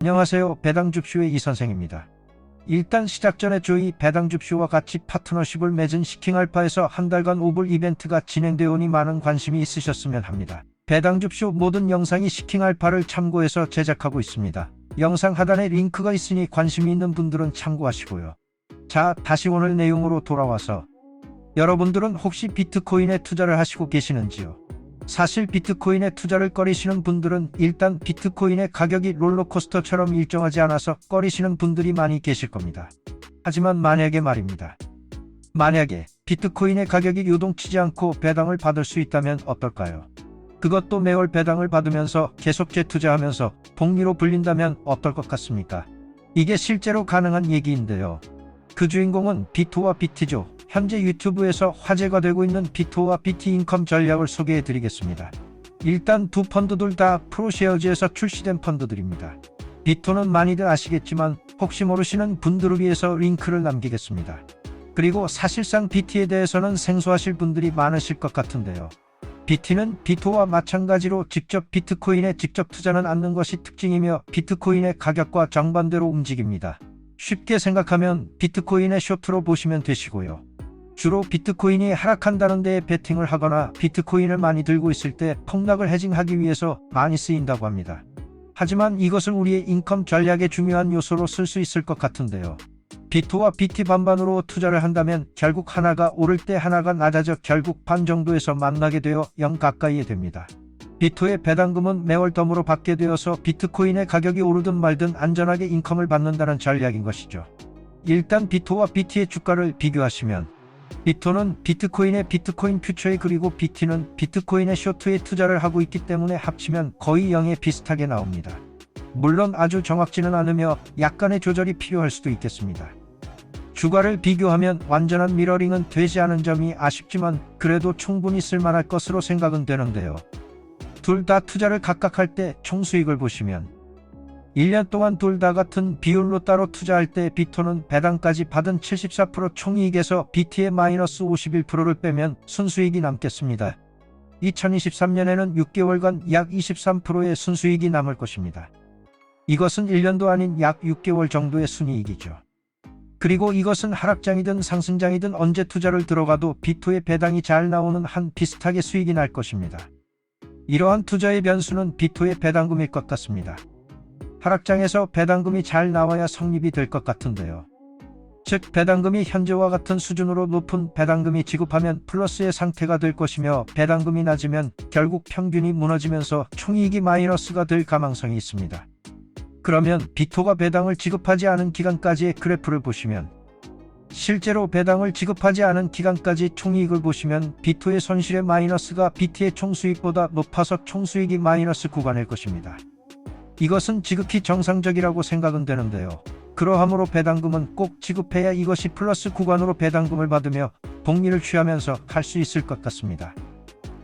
안녕하세요. 배당줍쇼의 이선생입니다. 일단 시작 전에 저희 배당줍쇼와 같이 파트너십을 맺은 시킹알파에서 한 달간 오불 이벤트가 진행되어 오니 많은 관심이 있으셨으면 합니다. 배당줍쇼 모든 영상이 시킹알파를 참고해서 제작하고 있습니다. 영상 하단에 링크가 있으니 관심이 있는 분들은 참고하시고요. 자, 다시 오늘 내용으로 돌아와서 여러분들은 혹시 비트코인에 투자를 하시고 계시는지요? 사실 비트코인에 투자를 꺼리시는 분들은 일단 비트코인의 가격이 롤러코스터처럼 일정하지 않아서 꺼리시는 분들이 많이 계실 겁니다. 하지만 만약에 말입니다. 만약에 비트코인의 가격이 요동치지 않고 배당을 받을 수 있다면 어떨까요? 그것도 매월 배당을 받으면서 계속 재투자하면서 복리로 불린다면 어떨 것 같습니까? 이게 실제로 가능한 얘기인데요. 그 주인공은 비토와 비티죠. 현재 유튜브에서 화제가 되고 있는 비토와 비티 인컴 전략을 소개해 드리겠습니다. 일단 두 펀드들 다 프로쉐어즈에서 출시된 펀드들입니다. 비토는 많이들 아시겠지만 혹시 모르시는 분들을 위해서 링크를 남기겠습니다. 그리고 사실상 비티에 대해서는 생소하실 분들이 많으실 것 같은데요. 비티는 비토와 마찬가지로 직접 비트코인에 직접 투자는 않는 것이 특징이며 비트코인의 가격과 정반대로 움직입니다. 쉽게 생각하면 비트코인의 쇼트로 보시면 되시고요. 주로 비트코인이 하락한다는 데에 베팅을 하거나 비트코인을 많이 들고 있을 때 폭락을 해징하기 위해서 많이 쓰인다고 합니다. 하지만 이것을 우리의 인컴 전략의 중요한 요소로 쓸 수 있을 것 같은데요. 비토와 비티 반반으로 투자를 한다면 결국 하나가 오를 때 하나가 낮아져 결국 반 정도에서 만나게 되어 0 가까이에 됩니다. 비토의 배당금은 매월 덤으로 받게 되어서 비트코인의 가격이 오르든 말든 안전하게 인컴을 받는다는 전략인 것이죠. 일단 비토와 비티의 주가를 비교하시면 비토는 비트코인의 비트코인 퓨처에 그리고 비티는 비트코인의 쇼트에 투자를 하고 있기 때문에 합치면 거의 0에 비슷하게 나옵니다. 물론 아주 정확지는 않으며 약간의 조절이 필요할 수도 있겠습니다. 주가를 비교하면 완전한 미러링은 되지 않은 점이 아쉽지만 그래도 충분히 쓸만할 것으로 생각은 되는데요. 둘 다 투자를 각각 할 때 총수익을 보시면 1년 동안 둘 다 같은 비율로 따로 투자할 때 비토는 배당까지 받은 74% 총이익에서 비티의 마이너스 51%를 빼면 순수익이 남겠습니다. 2023년에는 6개월간 약 23%의 순수익이 남을 것입니다. 이것은 1년도 아닌 약 6개월 정도의 순이익이죠. 그리고 이것은 하락장이든 상승장이든 언제 투자를 들어가도 비토의 배당이 잘 나오는 한 비슷하게 수익이 날 것입니다. 이러한 투자의 변수는 비토의 배당금일 것 같습니다. 하락장에서 배당금이 잘 나와야 성립이 될 것 같은데요. 즉 배당금이 현재와 같은 수준으로 높은 배당금이 지급하면 플러스의 상태가 될 것이며 배당금이 낮으면 결국 평균이 무너지면서 총이익이 마이너스가 될 가망성이 있습니다. 그러면 비토가 배당을 지급하지 않은 기간까지의 그래프를 보시면 실제로 배당을 지급하지 않은 기간까지 총이익을 보시면 비토의 손실의 마이너스가 비티의 총수익보다 높아서 총수익이 마이너스 구간일 것입니다. 이것은 지극히 정상적이라고 생각은 되는데요. 그러함으로 배당금은 꼭 지급해야 이것이 플러스 구간으로 배당금을 받으며 복리를 취하면서 갈 수 있을 것 같습니다.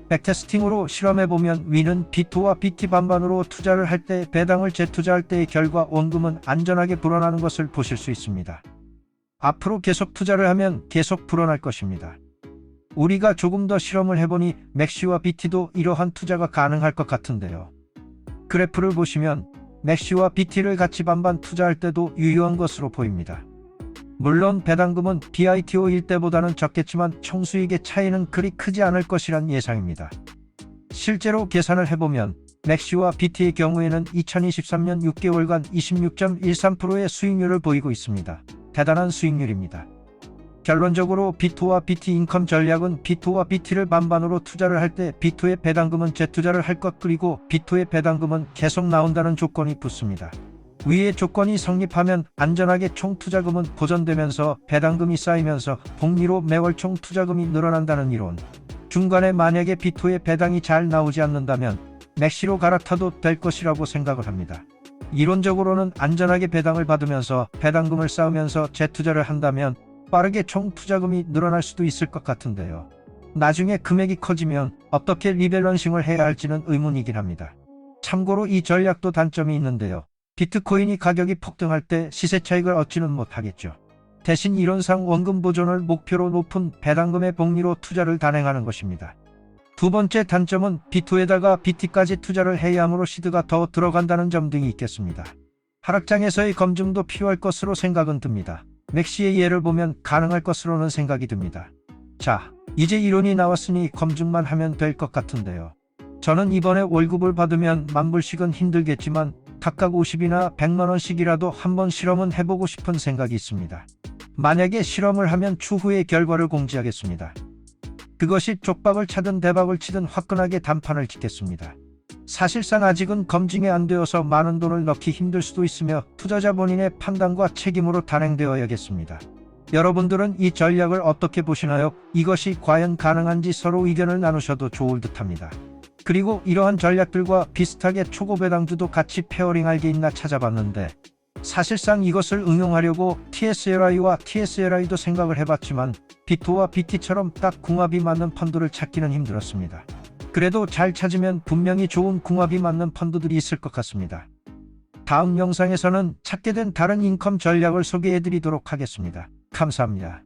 백테스팅으로 실험해보면 위는 비토와 비티 반반으로 투자를 할 때 배당을 재투자할 때의 결과 원금은 안전하게 불어나는 것을 보실 수 있습니다. 앞으로 계속 투자를 하면 계속 불어날 것입니다. 우리가 조금 더 실험을 해보니 맥시와 비티도 이러한 투자가 가능할 것 같은데요. 그래프를 보시면 맥시와 비티를 같이 반반 투자할 때도 유효한 것으로 보입니다. 물론 배당금은 BITO일 때보다는 적겠지만 총수익의 차이는 그리 크지 않을 것이란 예상입니다. 실제로 계산을 해보면 맥시와 비티의 경우에는 2023년 6개월간 26.13%의 수익률을 보이고 있습니다. 대단한 수익률입니다. 결론적으로 비토와 비티 인컴 전략은 비토와 비티를 반반으로 투자를 할 때 비토의 배당금은 재투자를 할 것 그리고 비토의 배당금은 계속 나온다는 조건이 붙습니다. 위의 조건이 성립하면 안전하게 총 투자금은 보존되면서 배당금이 쌓이면서 복리로 매월 총 투자금이 늘어난다는 이론. 중간에 만약에 비토의 배당이 잘 나오지 않는다면 맥시로 갈아타도 될 것이라고 생각을 합니다. 이론적으로는 안전하게 배당을 받으면서 배당금을 쌓으면서 재투자를 한다면 빠르게 총 투자금이 늘어날 수도 있을 것 같은데요. 나중에 금액이 커지면 어떻게 리밸런싱을 해야 할지는 의문이긴 합니다. 참고로 이 전략도 단점이 있는데요. 비트코인이 가격이 폭등할 때 시세 차익을 얻지는 못하겠죠. 대신 이론상 원금 보존을 목표로 높은 배당금의 복리로 투자를 단행하는 것입니다. 두 번째 단점은 비토에다가 BT까지 투자를 해야 함으로 시드가 더 들어간다는 점 등이 있겠습니다. 하락장에서의 검증도 필요할 것으로 생각은 듭니다. 맥시의 예를 보면 가능할 것으로는 생각이 듭니다. 자, 이제 이론이 나왔으니 검증만 하면 될 것 같은데요. 저는 이번에 월급을 받으면 10,000불씩은 힘들겠지만 각각 50이나 100만원씩이라도 한번 실험은 해보고 싶은 생각이 있습니다. 만약에 실험을 하면 추후에 결과를 공지하겠습니다. 그것이 족박을 차든 대박을 치든 화끈하게 단판을 짓겠습니다. 사실상 아직은 검증이 안 되어서 많은 돈을 넣기 힘들 수도 있으며 투자자 본인의 판단과 책임으로 단행되어야겠습니다. 여러분들은 이 전략을 어떻게 보시나요? 이것이 과연 가능한지 서로 의견을 나누셔도 좋을 듯합니다. 그리고 이러한 전략들과 비슷하게 초고 배당주도 같이 페어링할 게 있나 찾아봤는데 사실상 이것을 응용하려고 TSLI와 TSLI도 생각을 해봤지만 비토와 BT처럼 딱 궁합이 맞는 펀드를 찾기는 힘들었습니다. 그래도 잘 찾으면 분명히 좋은 궁합이 맞는 펀드들이 있을 것 같습니다. 다음 영상에서는 찾게 된 다른 인컴 전략을 소개해드리도록 하겠습니다. 감사합니다.